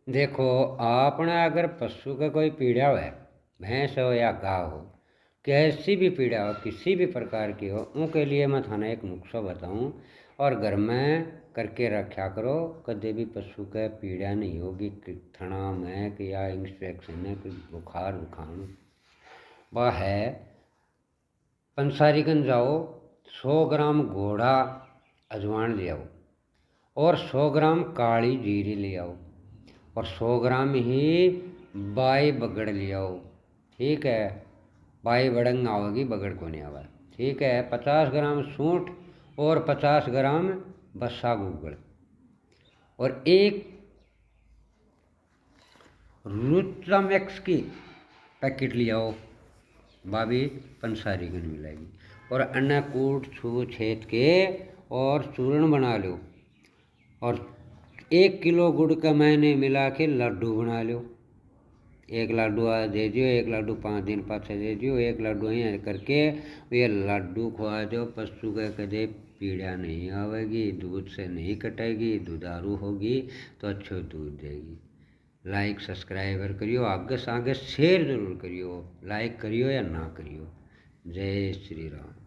देखो, आपने अगर पशु का कोई पीड़ा है, भैंस हो या गाय हो, कैसी भी पीड़ा हो, किसी भी प्रकार की हो, उनके लिए मैं थाने एक नुस्खा बताऊं और घर में करके रखा करो। कभी भी पशु का पीड़ा नहीं होगी कि थना में कि या इंस्पेक्शन है कि बुखार जुकाम। वह है, पंसारीगंज जाओ, 100 ग्राम घोड़ा अजवान ले आओ और 100 ग्राम काली जीरी ले आओ और 100 ग्राम ही बाई बगड़ ले आओ। ठीक है, बाई बड़ंग आओगी, बगड़ को नहीं आवा। ठीक है, 50 ग्राम सूंठ और 50 ग्राम बस्सा गुगड़ और एक रूट्रामैक्स की पैकेट ले आओ, भाभी पंसारीगंज मिलाएगी। और अन्ना कूट छू छेद के और चूर्ण बना लो और 1 किलो गुड़ का मैंने मिला के लड्डू बना लो। एक लड्डू आज दे दियो, एक लड्डू 5 दिन पाछे दे दियो, एक लड्डू यहाँ करके ये लड्डू खुआ दो। पशु का कदे पीड़ा नहीं आवेगी, दूध से नहीं कटेगी, दुधारू होगी तो अच्छो दूध देगी। लाइक सब्सक्राइबर करियो, आगे से आगे शेयर जरूर करियो, लाइक करियो या ना करियो। जय श्री राम।